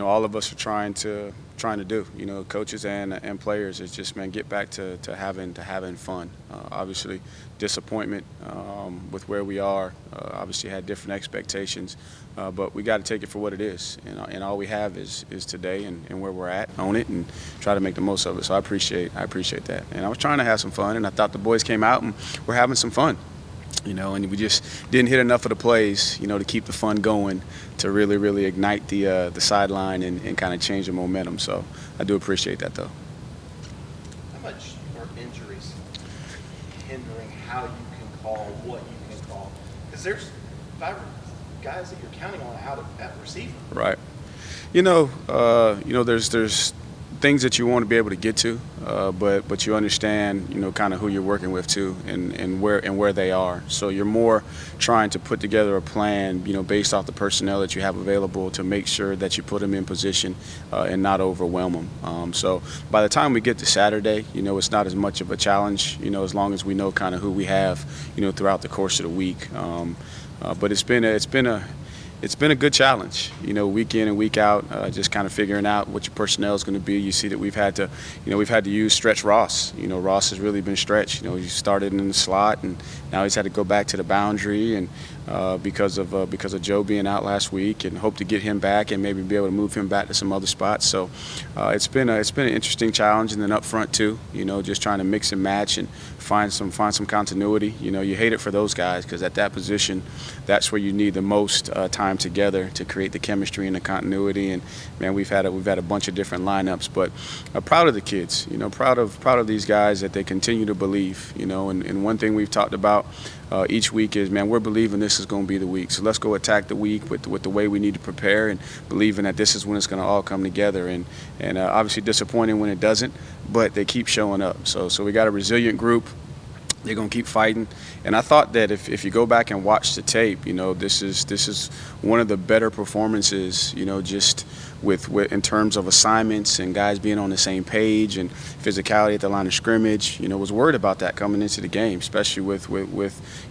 all of us are trying to do. Coaches and players is just, man, get back to having fun. Obviously, disappointment with where we are. Obviously, had different expectations, but we got to take it for what it is. And all we have is today and where we're at. Own it and try to make the most of it. So I appreciate that. And I was trying to have some fun, and I thought the boys came out and we're having some fun. And we just didn't hit enough of the plays, to keep the fun going, to really, really ignite the sideline and kind of change the momentum. So I do appreciate that, though. How much are injuries hindering how you can call, what you can call? Because there's 5 guys that you're counting on out at receiver. Right. There's things that you want to be able to get to, but you understand, kind of who you're working with too, and where they are. So you're more trying to put together a plan, based off the personnel that you have available to make sure that you put them in position and not overwhelm them. So by the time we get to Saturday, it's not as much of a challenge, as long as we know kind of who we have, throughout the course of the week. But it's been a good challenge, week in and week out, just kind of figuring out what your personnel is going to be. You see that we've had to use stretch Ross. Ross has really been stretched. He started in the slot, and now he's had to go back to the boundary, and because of Joe being out last week, and hope to get him back and maybe be able to move him back to some other spots. So it's been an interesting challenge, and then up front too. Just trying to mix and match and find some continuity. You hate it for those guys, because at that position, that's where you need the most time together to create the chemistry and the continuity. And man, we've had a bunch of different lineups, but proud of the kids. Proud of these guys that they continue to believe. And one thing we've talked about each week is, man, we're believing this is going to be the week. So let's go attack the week with the way we need to prepare, and believing that this is when it's going to all come together. And obviously disappointing when it doesn't, but they keep showing up. So we got a resilient group. They're going to keep fighting. And I thought that if you go back and watch the tape, this is one of the better performances, just with in terms of assignments and guys being on the same page and physicality at the line of scrimmage. Was worried about that coming into the game, especially with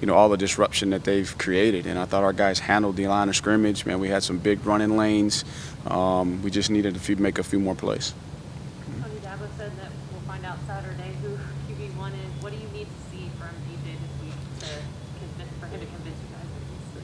all the disruption that they've created. And I thought our guys handled the line of scrimmage. Man, we had some big running lanes. We just needed to make a few more plays. Tony Dabo said that we'll find out Saturday who QB1 is. What do you need to see from DJ this week for him to convince you guys that he's the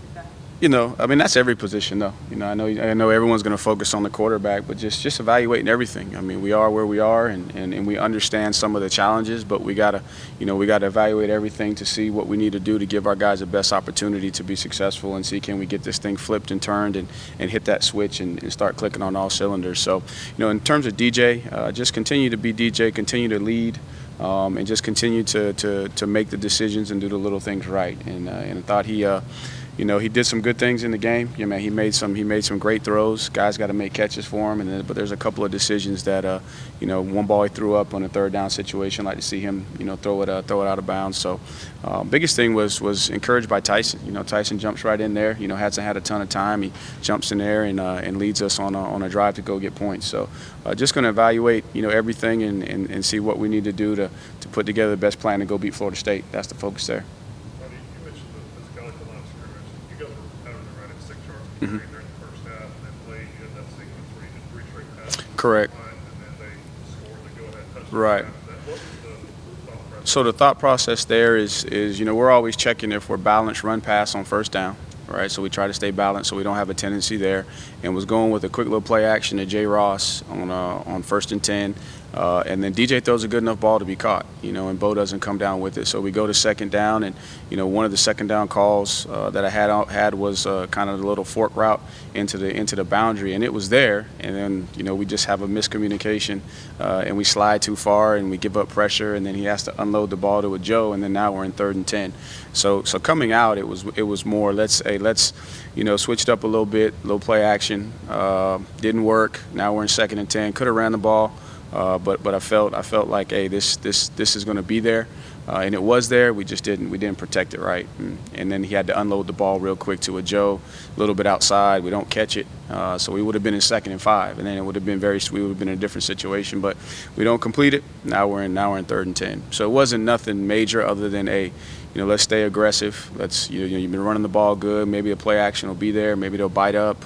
guy? That's every position, though. I know everyone's going to focus on the quarterback, but just evaluating everything. We are where we are, and we understand some of the challenges, but we gotta evaluate everything to see what we need to do to give our guys the best opportunity to be successful, and see, can we get this thing flipped and turned and hit that switch and start clicking on all cylinders. So, in terms of DJ, just continue to be DJ, continue to lead. And just continue to make the decisions and do the little things right. And I thought he did some good things in the game. He made some great throws. Guys got to make catches for him. But there's a couple of decisions that one ball he threw up on a third down situation. I'd like to see him throw it out of bounds. So biggest thing was encouraged by Tyson. Tyson jumps right in there. Hasn't had a ton of time. He jumps in there and leads us on a drive to go get points. So just going to evaluate everything and see what we need to do to put together the best plan to go beat Florida State. That's the focus there. You mentioned the physicality of the line of scrimmage. You guys were having to run at 6 yards during the first half, and then late you had that sequence where you did 3 straight passes. Correct. And then they scored the go-ahead touchdown. Right. What was the thought process? So the thought process there is we're always checking if we're balanced run pass on first down. Right, so we try to stay balanced so we don't have a tendency there, and was going with a quick little play action to J. Ross on 1st and 10, and then DJ throws a good enough ball to be caught, and Bo doesn't come down with it. So we go to 2nd down, and one of the 2nd down calls that I had was kind of the little fork route into the boundary, and it was there, and then we just have a miscommunication, and we slide too far and we give up pressure, and then he has to unload the ball to a Joe, and then now we're in 3rd and 10. So coming out, it was more let's switched up a little bit, little play action, didn't work. Now we're in 2nd and 10. Could have ran the ball, but I felt like, hey, this is going to be there, and it was there. We didn't protect it right, and then he had to unload the ball real quick to a Joe, a little bit outside. We don't catch it, so we would have been in 2nd and 5, and then it would have been we would have been in a different situation. But we don't complete it. Now we're in 3rd and 10. So it wasn't nothing major other than let's stay aggressive. You've been running the ball good. Maybe a play action will be there. Maybe they'll bite up,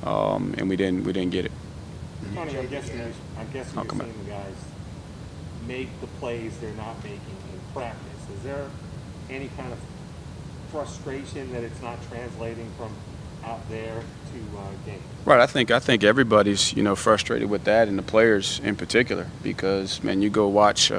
and we didn't get it. Tony, I'm guessing I'll you're come back. seeing the guys make the plays they're not making in practice. Is there any kind of frustration that it's not translating from out there to games? Right. I think everybody's frustrated with that, and the players in particular, because man, you go watch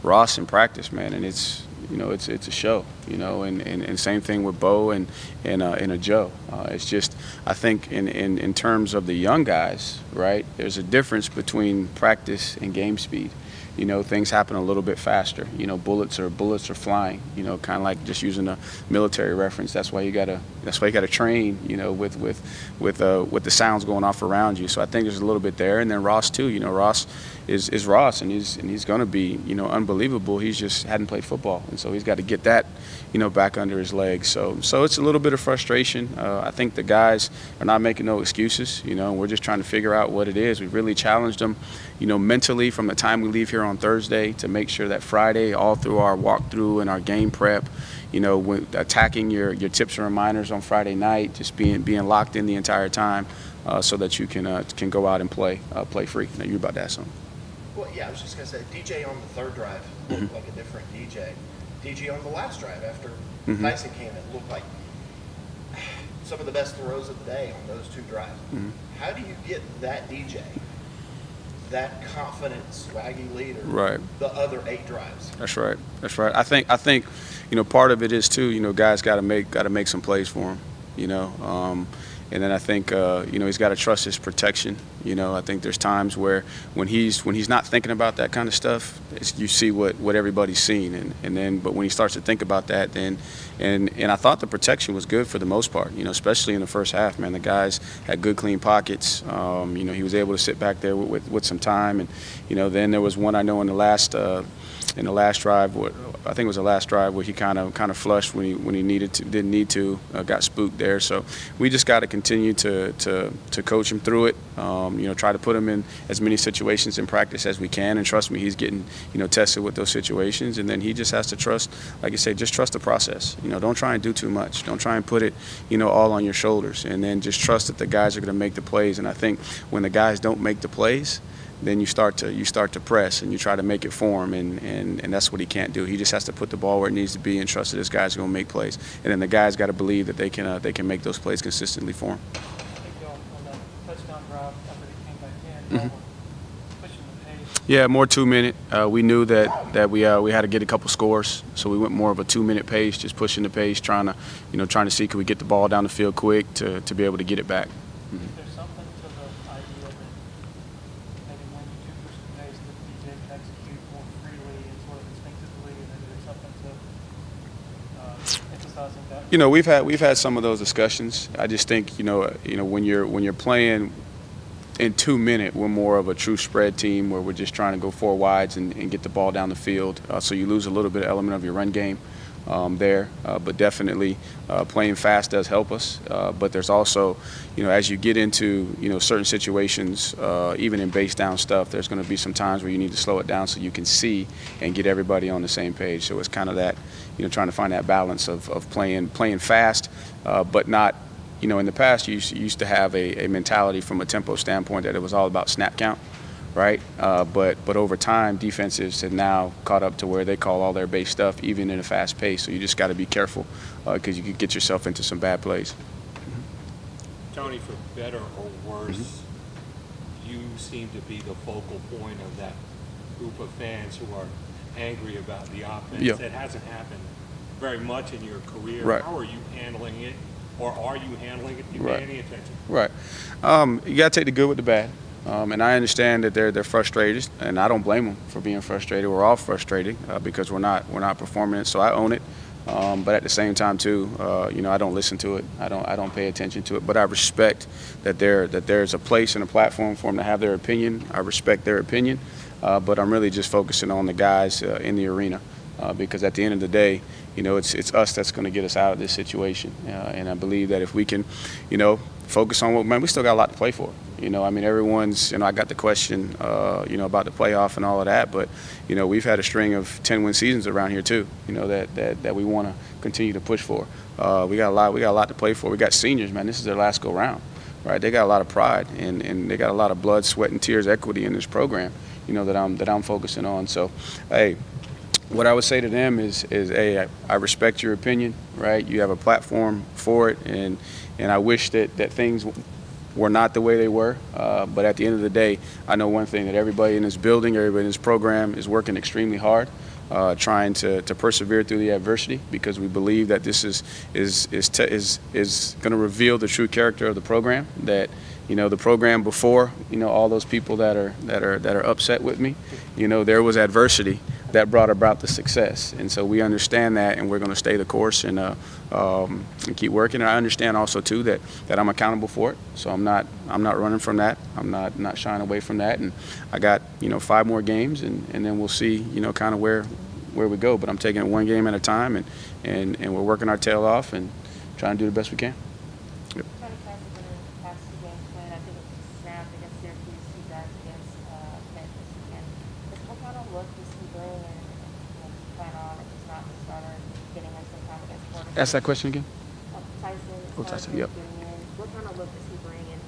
Ross in practice, man, and it's a show, and same thing with Bo and a Joe. It's just, I think in terms of the young guys, right, there's a difference between practice and game speed. Things happen a little bit faster. Bullets are flying. Kind of like just using a military reference. That's why you gotta train. With the sounds going off around you. So I think there's a little bit there. And then Ross too. Ross is Ross, and he's gonna be unbelievable. He's just hadn't played football, and so he's got to get that back under his legs. So it's a little bit of frustration. I think the guys are not making no excuses. We're just trying to figure out what it is. We've really challenged them, mentally from the time we leave here on Thursday to make sure that Friday, all through our walkthrough and our game prep, when attacking your tips and reminders on Friday night, just being locked in the entire time, so that you can go out and play free. Now you're about to ask something. Well, yeah, I was just gonna say, DJ on the third drive looked like a different DJ. DJ on the last drive after Tyson came in looked like some of the best throws of the day on those two drives. How do you get that DJ, that confident, swaggy leader, right, the other 8 drives? That's right. I think part of it is too. Guys got to make some plays for him. And then I think he's got to trust his protection. I think there's times where when he's not thinking about that kind of stuff, you see what everybody's seen, but when he starts to think about that, then and I thought the protection was good for the most part. Especially in the first half, man, the guys had good clean pockets. He was able to sit back there with some time, and then there was one I know in the last drive, I think it was the last drive, where he kind of flushed when he didn't need to, got spooked there. So we just got to continue to coach him through it. Try to put him in as many situations in practice as we can, and trust me, he's getting tested with those situations. And then he just has to trust, like you say, just trust the process. Don't try and do too much. Don't try and put it all on your shoulders. And then just trust that the guys are going to make the plays. And I think when the guys don't make the plays, then you start to press and you try to make it for him, and that's what he can't do. He just has to put the ball where it needs to be and trust that his guys are going to make plays. And then the guys got to believe that they can make those plays consistently for him. I think on the touchdown drive after they came back in, pushing the pace. Yeah, more 2-minute. We knew that we had to get a couple scores, so we went more of a 2-minute pace, just pushing the pace, trying to see could we get the ball down the field quick to be able to get it back. Is there something to the idea that maybe when you do push the pace, that DJ can execute more freely and sort of instinctively, and then there's something to emphasizing that? We've had some of those discussions. I just think when you're playing in 2 minute, we're more of a true spread team where we're just trying to go 4 wides and get the ball down the field. So you lose a little bit of element of your run game there, but definitely playing fast does help us. But there's also, as you get into certain situations, even in base down stuff, there's going to be some times where you need to slow it down so you can see and get everybody on the same page. So it's kind of that, trying to find that balance of playing fast, but not. In the past, you used to have a mentality from a tempo standpoint that it was all about snap count, right? But over time, defenses have now caught up to where they call all their base stuff, even in a fast pace. So you just got to be careful because you could get yourself into some bad plays. Tony, for better or worse, you seem to be the focal point of that group of fans who are angry about the offense. Yeah. It hasn't happened very much in your career. Right. How are you handling it? Or are you handling it? Do you Right. pay any attention? Right. You got to take the good with the bad. And I understand that they're frustrated, and I don't blame them for being frustrated. We're all frustrated because we're not performing it. So I own it. But at the same time too, I don't listen to it. I don't pay attention to it. But I respect that there's a place and a platform for them to have their opinion. I respect their opinion. But I'm really just focusing on the guys in the arena because at the end of the day, it's us that's going to get us out of this situation. And I believe that if we can, focus on we still got a lot to play for. Everyone's, I got the question, about the playoff and all of that, but, we've had a string of 10-win seasons around here too, that we want to continue to push for. We got a lot to play for. We got seniors, man. This is their last go round, right? They got a lot of pride, and they got a lot of blood, sweat, and tears equity in this program, you know, that I'm focusing on. So, hey, what I would say to them is hey, I respect your opinion, right? You have a platform for it, and I wish that things were not the way they were. But at the end of the day, I know one thing, that everybody in this building, everybody in this program is working extremely hard, trying to persevere through the adversity, because we believe that this is going to reveal the true character of the program. That, you know, the program before, you know, all those people that are upset with me, you know, there was adversity that brought about the success, and so we understand that, and we're going to stay the course and keep working. And I understand also too that I'm accountable for it, so I'm not running from that. I'm not shying away from that. And I got, you know, 5 more games, and then we'll see, you know, kind of where we go. But I'm taking it one game at a time, and we're working our tail off and trying to do the best we can. Yep. Ask that question again. Tyson, yep. What kind of look does he bring in,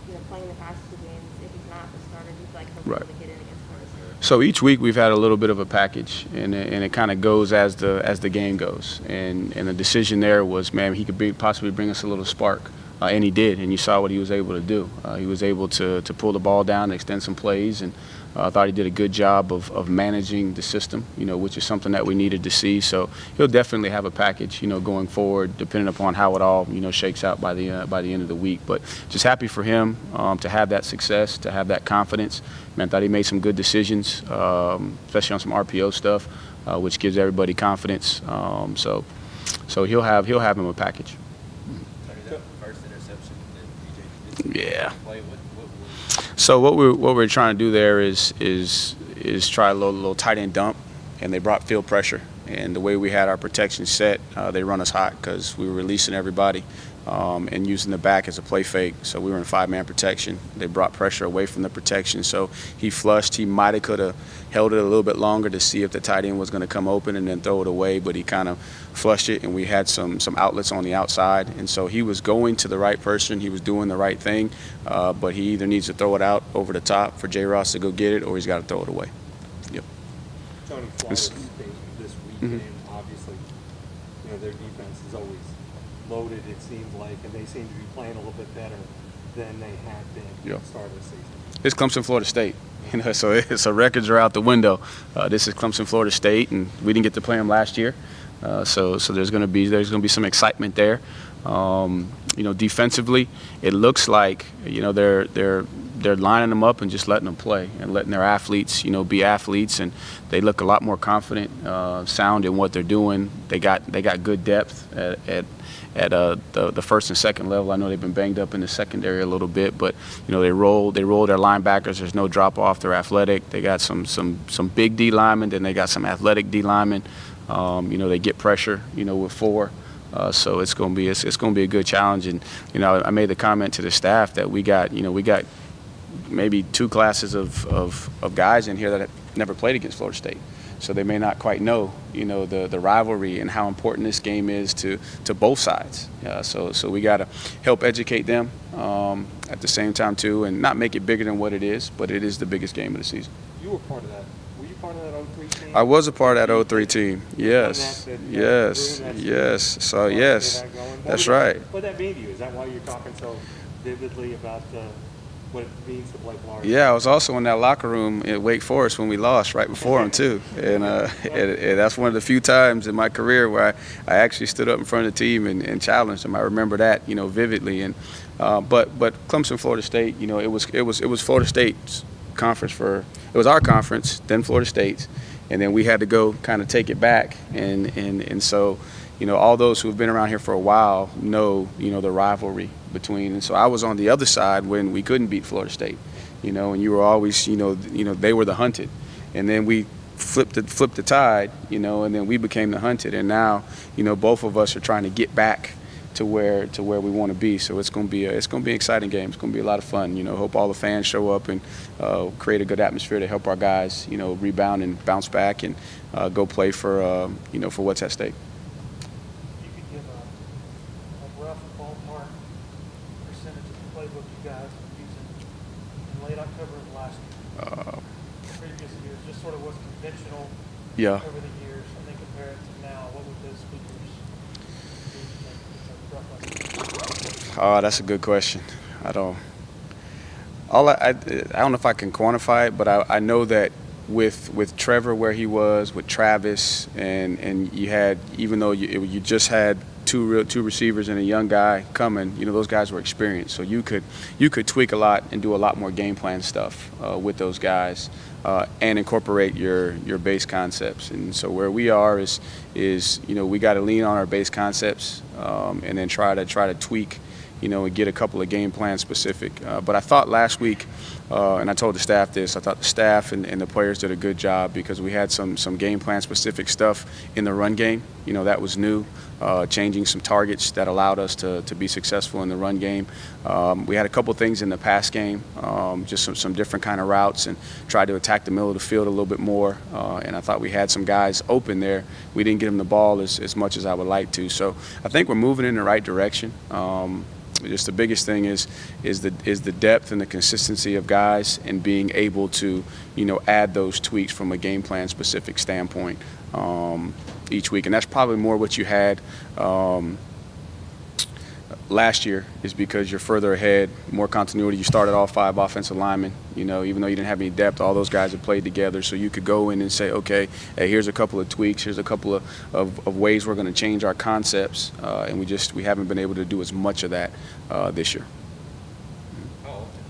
you know, playing the past 2 games? If he's not the starter, do you feel like he'll be able to get in against Florida State? So each week we've had a little bit of a package, and it kind of goes as the game goes. And the decision there was, man, he could possibly bring us a little spark. And he did, and you saw what he was able to do. He was able to pull the ball down, extend some plays, and I thought he did a good job of managing the system, you know, which is something that we needed to see. So he'll definitely have a package, you know, going forward, depending upon how it all, you know, shakes out by the end of the week. But just happy for him to have that success, to have that confidence. Man, I thought he made some good decisions, especially on some RPO stuff, which gives everybody confidence. So he'll have him a package. Yeah. So what we're trying to do there is try a little tight end dump, and they brought field pressure. And the way we had our protection set, they run us hot because we were releasing everybody and using the back as a play fake. So we were in 5-man protection. They brought pressure away from the protection. So he flushed. He might have could have held it a little bit longer to see if the tight end was going to come open and then throw it away, but he kind of flushed it, and we had some outlets on the outside. And so he was going to the right person. He was doing the right thing, but he either needs to throw it out over the top for J. Ross to go get it, or he's got to throw it away. Yep. Tony, Florida State this weekend, obviously, you know, their defense is always loaded, it seems like, and they seem to be playing a little bit better than they had been at the start of the season. It's Clemson, Florida State. You know, so records are out the window. This is Clemson, Florida State, and we didn't get to play them last year. So there's going to be some excitement there. You know, defensively, it looks like, you know, they're lining them up and just letting them play and letting their athletes, you know, be athletes, and they look a lot more confident, sound in what they're doing. They got good depth at the first and second level. I know they've been banged up in the secondary a little bit, but you know, they roll their linebackers. There's no drop off. They're athletic. They got some big D linemen, then they got some athletic D linemen. You know, they get pressure, you know, with 4. So it's going to be a good challenge. And you know, I made the comment to the staff that we got maybe 2 classes of guys in here that have never played against Florida State. So they may not quite know, you know, the rivalry and how important this game is to both sides. So we got to help educate them at the same time too, and not make it bigger than what it is, but it is the biggest game of the season. You were part of that. Were you part of that 03 team? I was a part of that 03 team. Yes. So yes, that's right. What did that mean to you? Is that why you're talking so vividly about what it means to play Florida? Yeah, I was also in that locker room at Wake Forest when we lost right before them too, and that's one of the few times in my career where I actually stood up in front of the team and challenged them. I remember that, you know, vividly. And but Clemson, Florida State, you know, it was Florida State's conference it was our conference, then Florida State's, and then we had to go kind of take it back, and so, you know, all those who have been around here for a while know, you know, the rivalry between. And so I was on the other side when we couldn't beat Florida State, you know, and you were always, you know, they were the hunted, and then we flipped the tide, you know, and then we became the hunted, and now, you know, both of us are trying to get back to where we want to be. So it's going to be an exciting game. It's going to be a lot of fun. You know, hope all the fans show up and create a good atmosphere to help our guys, you know, rebound and bounce back and go play for you know, for what's at stake. You could give a rough ballpark percentage of the playbook late October of last year? Previous years, just sort of what's conventional Yeah. over the years, and then compare it to now. What would those speakers be? Oh, that's a good question. I don't know if I can quantify it, but I know that with Trevor where he was, with Travis, and you had, even though you just had two receivers and a young guy coming, those guys were experienced, so you could tweak a lot and do a lot more game plan stuff with those guys and incorporate your base concepts. And so where we are is we got to lean on our base concepts and then try to tweak, and get a couple of game plan specific. But I thought last week, and I told the staff this, I thought the staff and the players did a good job because we had some game plan specific stuff in the run game. That was new, changing some targets that allowed us to be successful in the run game. We had a couple things in the pass game, just some different kind of routes, and tried to attack the middle of the field a little bit more. And I thought we had some guys open there. We didn't get them the ball as much as I would like to. So I think we're moving in the right direction. Just the biggest thing is the depth and the consistency of guys, and being able to add those tweaks from a game plan specific standpoint each week. And that's probably more what you had last year, is because you're further ahead, more continuity. You started all 5 offensive linemen, even though you didn't have any depth, all those guys have played together, so you could go in and say, okay, hey, here's a couple of tweaks, here's a couple of ways we're going to change our concepts, and we haven't been able to do as much of that this year. How often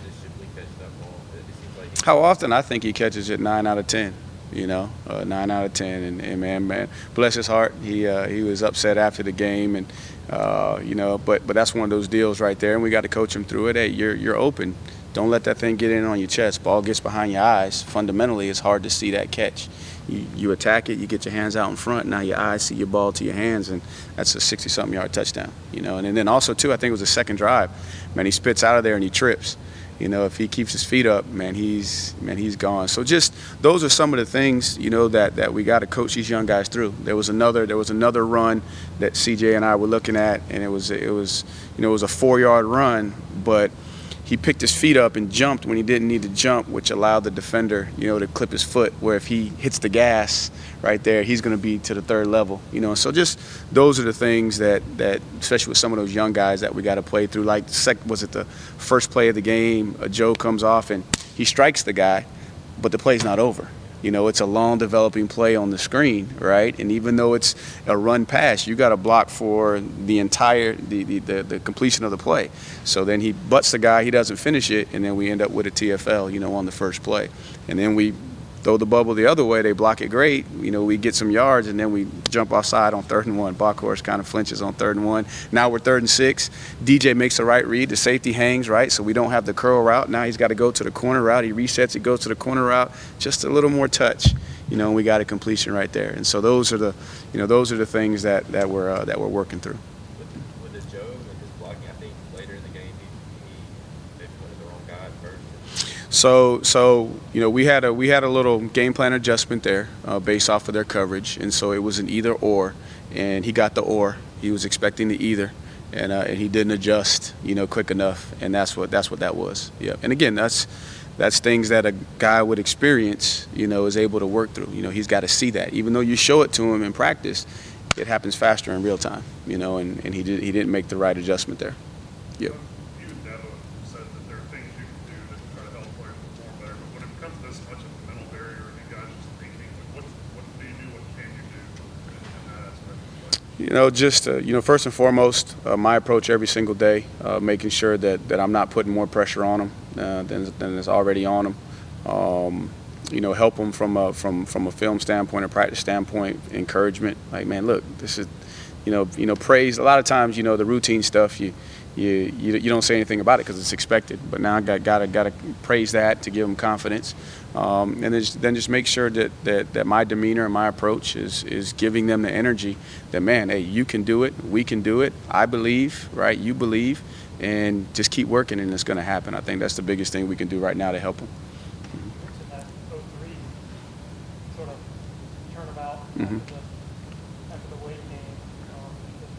does Shipley catch that ball? It seems like How often? I think he catches it 9 out of 10. 9 out of 10, and man, bless his heart, he was upset after the game, and but that's one of those deals right there, and we got to coach him through it. Hey, you're open. Don't let that thing get in on your chest. Ball gets behind your eyes. Fundamentally, it's hard to see that catch. You attack it, you get your hands out in front, now your eyes see your ball to your hands, and that's a 60-something yard touchdown. And then also too, I think it was the second drive. Man, he spits out of there and he trips. If he keeps his feet up, he's gone. So just those are some of the things, that we got to coach these young guys through. There was another run that CJ and I were looking at, and it was a 4-yard run, but he picked his feet up and jumped when he didn't need to jump, which allowed the defender, to clip his foot, where if he hits the gas right there, he's going to be to the third level, So just those are the things that especially with some of those young guys, that we got to play through. Like, was it the first play of the game, Joe comes off and he strikes the guy, but the play's not over. It's a long developing play on the screen, right? And even though it's a run pass, you got to block for the entire the completion of the play. So then he butts the guy, he doesn't finish it, and then we end up with a TFL, on the first play. And then we throw the bubble the other way, they block it great, we get some yards, and then we jump offside on 3rd and 1. Backhorse kind of flinches on 3rd and 1. Now we're 3rd and 6. DJ makes the right read, the safety hangs, right? So we don't have the curl route. Now he's got to go to the corner route. He resets, he goes to the corner route, just a little more touch, and we got a completion right there. And so those are the things that we're working through. with the Joe and his blocking, I think later in the game he maybe went to the wrong guy at first. So we had a little game plan adjustment there based off of their coverage, and so it was an either or, and he got the or. He was expecting the either, and he didn't adjust quick enough, and that's what that was. Yeah, and again, that's things that a guy would experience, is able to work through. He's got to see that, even though you show it to him in practice, it happens faster in real time. And he didn't make the right adjustment there. Yep. You and Dabo said that there are things you can do to try to help players perform better, but when it becomes this much of a mental barrier and you guys just thinking, what do you do, what can you do in that aspect? First and foremost, my approach every single day, making sure that I'm not putting more pressure on them than is already on them. Help them from a film standpoint, a practice standpoint, encouragement. Like, man, look, this is, praise. A lot of times, the routine stuff, you don't say anything about it because it's expected. But now I gotta praise that to give them confidence, and then just make sure that my demeanor and my approach is giving them the energy that, man, hey, you can do it, we can do it. I believe, right? You believe, and just keep working, and it's going to happen. I think that's the biggest thing we can do right now to help them. In that 03 sort of turnabout Mm-hmm. after the weight game,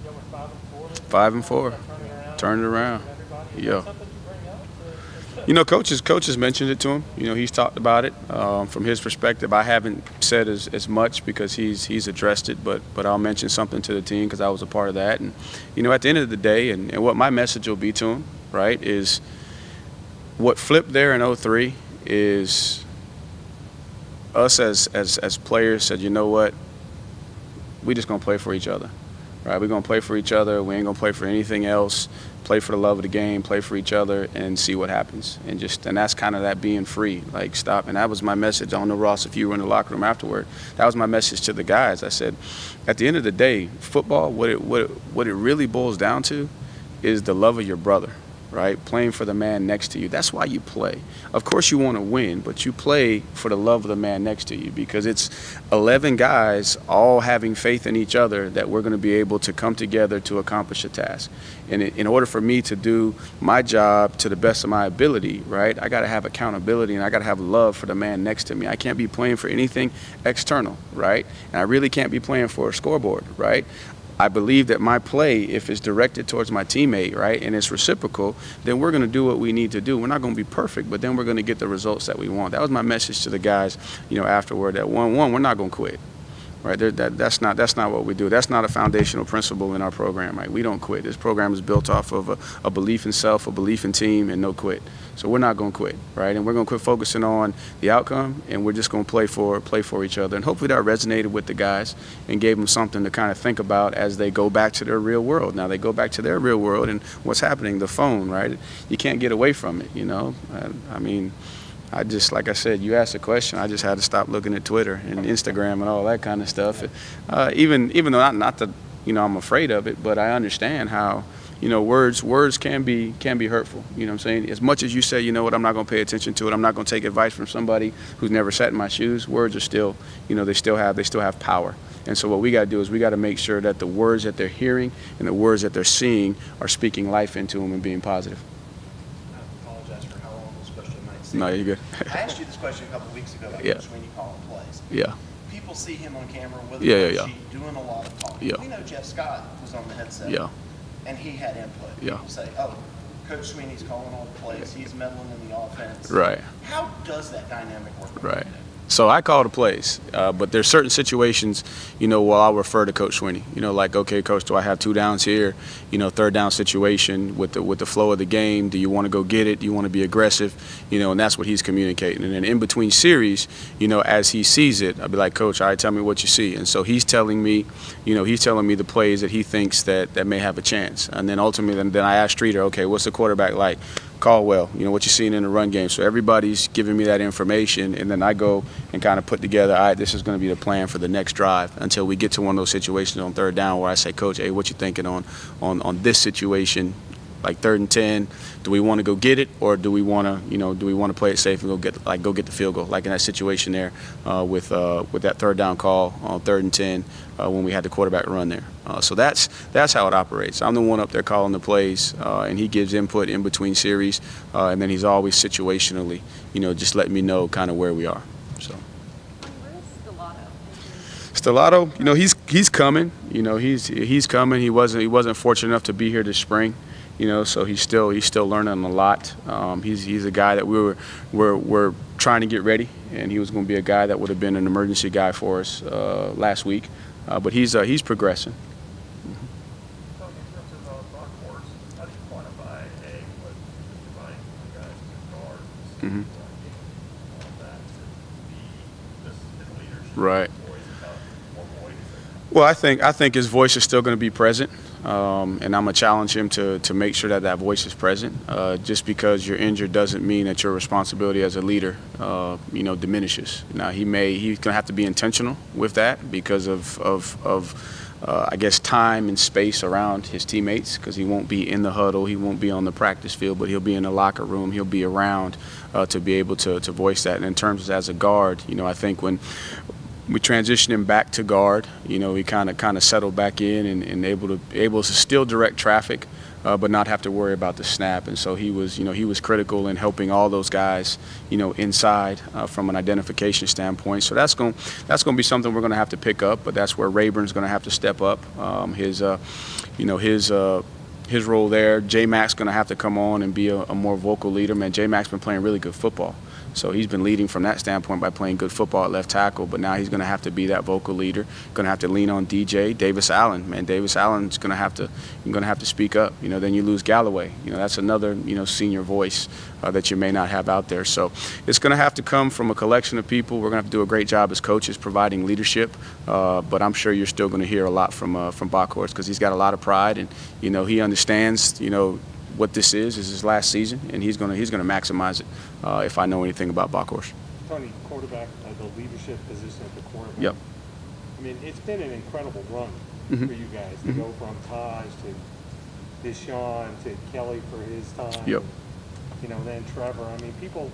you were 5 and 4. 5 and 4. Turned it around. Turned it around. Everybody. Is Yeah. that something you bring up Coach has mentioned it to him. He's talked about it. From his perspective, I haven't said as much because he's addressed it, but I'll mention something to the team because I was a part of that. And, at the end of the day, and what my message will be to him, right, is what flipped there in 03 is us as players said, you know what, we just going to play for each other. Right, we're going to play for each other. We ain't going to play for anything else. Play for the love of the game, play for each other, and see what happens. And that's kind of that being free, like stop. And that was my message. I don't know, Ross, if you were in the locker room afterward. That was my message to the guys. I said, at the end of the day, football, what it really boils down to is the love of your brother. Right, playing for the man next to you. That's why you play. Of course you want to win, but you play for the love of the man next to you because it's 11 guys all having faith in each other that we're going to be able to come together to accomplish a task. And in order for me to do my job to the best of my ability, right, I got to have accountability and I got to have love for the man next to me. I can't be playing for anything external, right? And I really can't be playing for a scoreboard, right? I believe that my play, if it's directed towards my teammate, right, and it's reciprocal, then we're going to do what we need to do. We're not going to be perfect, but then we're going to get the results that we want. That was my message to the guys, afterward. That 1-1, we're not going to quit. Right, that's not what we do. That's not a foundational principle in our program. Right, we don't quit. This program is built off of a belief in self, a belief in team, and no quit. So we're not going to quit, right? And we're going to quit focusing on the outcome, and we're just going to play for each other. And hopefully that resonated with the guys and gave them something to kind of think about as they go back to their real world. Now they go back to their real world, and what's happening? The phone, right? You can't get away from it. Like I said, you asked a question, I just had to stop looking at Twitter and Instagram and all that kind of stuff. Even though not that I'm afraid of it, but I understand how words can be hurtful. You know what I'm saying? As much as you say, you know what, I'm not going to pay attention to it. I'm not going to take advice from somebody who's never sat in my shoes. Words are still, they still have power. And so what we got to do is we got to make sure that the words that they're hearing and the words that they're seeing are speaking life into them and being positive. No, you're good. I asked you this question a couple of weeks ago about Yeah. Coach Sweeney calling plays. Yeah. People see him on camera with Yeah. doing a lot of talking. Yeah. We know Jeff Scott was on the headset, Yeah. and he had input. Yeah. People say, oh, Coach Sweeney's calling all the plays. He's meddling in the offense. Right. How does that dynamic work? Right. So I call the plays, but there's certain situations, where I'll refer to Coach Sweeney. Like, okay, Coach, do I have 2 downs here? Third down situation with the flow of the game. Do you want to go get it? Do you want to be aggressive? And that's what he's communicating. And then in between series, as he sees it, I'll be like, Coach, all right, tell me what you see. And so he's telling me, the plays that he thinks that may have a chance. And then ultimately, then I ask Streeter, okay, what's the quarterback like? Caldwell, what you're seeing in the run game. So everybody's giving me that information, and then I go and kind of put together, all right, this is going to be the plan for the next drive until we get to one of those situations on third down where I say, Coach, hey, what you thinking on this situation, like 3rd and 10? Do we want to go get it, or do we want to play it safe and go get the field goal, like in that situation there with that third down call on 3rd and 10 when we had the quarterback run there. So that's how it operates. I'm the one up there calling the plays, and he gives input in between series, and then he's always situationally, just letting me know kind of where we are. So. Stellato, he's coming. He's coming. He wasn't fortunate enough to be here this spring. So he's still learning a lot. He's a guy that we're trying to get ready, and he was going to be a guy that would have been an emergency guy for us last week. But he's progressing. So in terms of dark horse, how do you quantify what providing the guys with guards Mm-hmm. that to be just in leadership? Right. More voice? Well, I think his voice is still going to be present. And I'm going to challenge him to make sure that voice is present. Just because you're injured doesn't mean that your responsibility as a leader, diminishes. Now, he's going to have to be intentional with that because of I guess, time and space around his teammates, because he won't be in the huddle, he won't be on the practice field, but he'll be in the locker room, he'll be around to be able to voice that. And in terms of as a guard, I think when we transitioned him back to guard, he kind of settled back in and able to still direct traffic, but not have to worry about the snap. And so he was critical in helping all those guys, inside from an identification standpoint. So that's going to be something we're going to have to pick up. But that's where Rayburn's going to have to step up. His his role there. J-Mac's going to have to come on and be a more vocal leader. Man, J-Mac's been playing really good football. So he's been leading from that standpoint by playing good football at left tackle, but now he's going to have to be that vocal leader. Going to have to lean on DJ. Davis Allen, man, Davis Allen's going to have to speak up. You know, then you lose Galloway. You know, that's another, you know, senior voice that you may not have out there. So it's going to have to come from a collection of people. We're going to have to do a great job as coaches providing leadership, but I'm sure you're still going to hear a lot from Bockhorst because he's got a lot of pride, and you know he understands, you know, what this is his last season, and he's gonna maximize it. If I know anything about Bockhorst. Tony, quarterback, the leadership position at the quarterback. Yep. I mean, it's been an incredible run for you guys to go from Taj to Deshaun to Kelly for his time. Yep. You know, then Trevor. I mean, people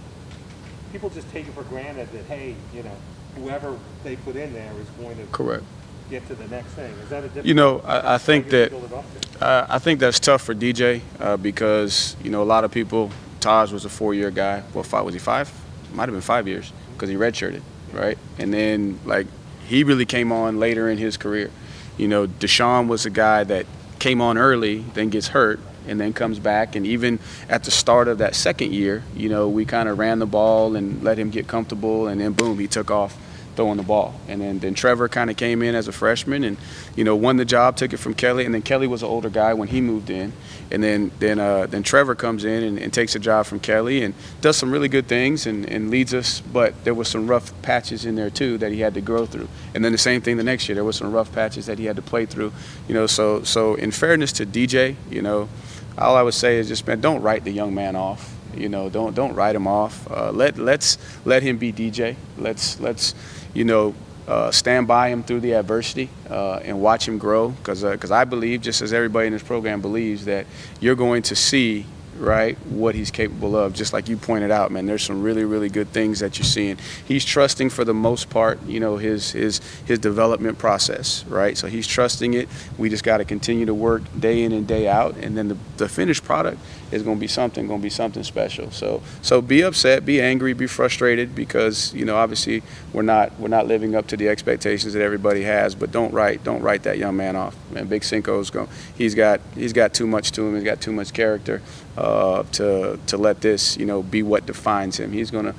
just take it for granted that, hey, you know, whoever they put in there is going to Correct. Get to the next thing. Is that a different? You know, I think that's tough for DJ because, you know, a lot of people. Taj was a 4-year guy. Well, was he 5? Might have been 5 years because he redshirted, right? And then like he really came on later in his career. You know, Deshaun was a guy that came on early, then gets hurt, and then comes back. And even at the start of that second year, you know, we kind of ran the ball and let him get comfortable, and then boom, he took off throwing the ball. And then Trevor kind of came in as a freshman and, you know, won the job, took it from Kelly. And then Kelly was an older guy when he moved in. And then Trevor comes in and takes a job from Kelly and does some really good things and leads us. But there was some rough patches in there too that he had to grow through. And then the same thing the next year, there was some rough patches that he had to play through. You know, so in fairness to DJ, you know, all I would say is just, man, don't write the young man off. You know, don't write him off. Let's let him be DJ. Let's you know, stand by him through the adversity and watch him grow. Because I believe, just as everybody in this program believes, that you're going to see, right, what he's capable of. Just like you pointed out, man, there's some really, really good things that you're seeing. He's trusting for the most part, you know, his development process, right? So he's trusting it. We just got to continue to work day in and day out, and then the finished product is going to be something special. So be upset, be angry, be frustrated because, you know, obviously we're not living up to the expectations that everybody has. But don't write that young man off. Man, Big Cinco's going. He's got too much to him. He's got too much character to let this, you know, be what defines him. He's gonna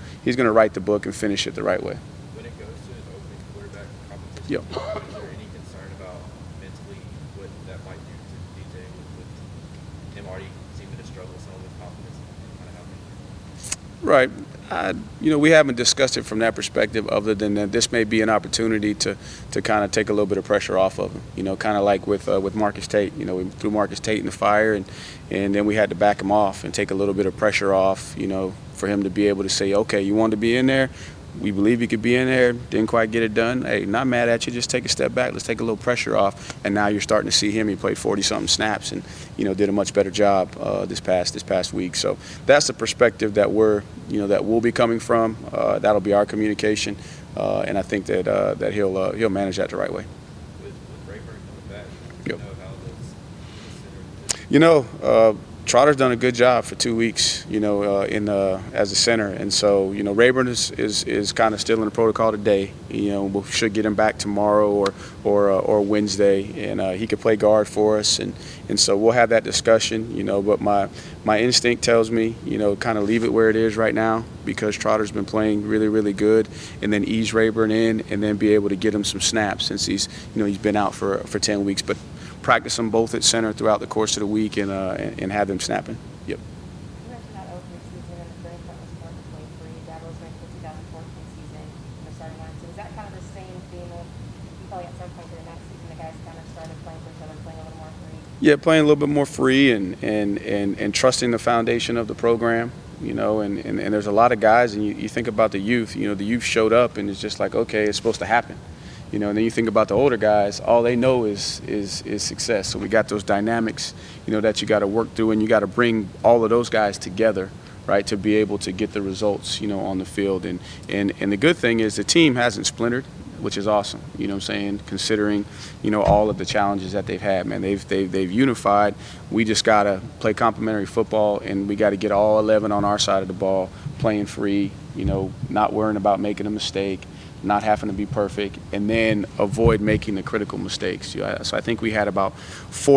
write the book and finish it the right way. When it goes to an open quarterback competition, Yep. is there any concern about mentally what that might do to DJ with him already seeming to struggle some with confidence and kind of how? Right. You know, we haven't discussed it from that perspective other than that this may be an opportunity to kind of take a little bit of pressure off of him. You know, kind of like with Marcus Tate. You know, we threw Marcus Tate in the fire and then we had to back him off and take a little bit of pressure off, you know, for him to be able to say, okay, you wanted to be in there. We believe you could be in there, didn't quite get it done. Hey, not mad at you, just take a step back. Let's take a little pressure off. And now you're starting to see him. He played 40-something snaps and, you know, did a much better job this past week. So that's the perspective that we'll be coming from. That'll be our communication. And I think that he'll manage that the right way. With Rayburn coming back, Yep. you know how those Trotter's done a good job for 2 weeks, you know, as a center, and so, you know, Rayburn is kind of still in the protocol today. You know, we should get him back tomorrow or Wednesday, and he could play guard for us, and so we'll have that discussion, you know. But my instinct tells me, you know, kind of leave it where it is right now because Trotter's been playing really, really good, and then ease Rayburn in, and then be able to get him some snaps since he's been out for 10 weeks, but practice them both at center throughout the course of the week and have them snapping. Yep. You mentioned that opening season and the starting point was 4-23. Dabo's ranked the 2014 season in the starting line. So is that kind of the same theme of you feel like at some point during that season the guys kind of started playing for each other, playing a little more free? Yeah, playing a little bit more free and trusting the foundation of the program. You know, and there's a lot of guys, and you think about the youth. You know, the youth showed up, and it's just like, okay, it's supposed to happen. You know, and then you think about the older guys, all they know is success. So we got those dynamics, you know, that you got to work through, and you got to bring all of those guys together, right, to be able to get the results, you know, on the field. And the good thing is the team hasn't splintered, which is awesome. You know what I'm saying? Considering, you know, all of the challenges that they've had, man, they've unified. We just got to play complementary football, and we got to get all 11 on our side of the ball, playing free, you know, not worrying about making a mistake, not having to be perfect, and then avoid making the critical mistakes. So I think we had about 4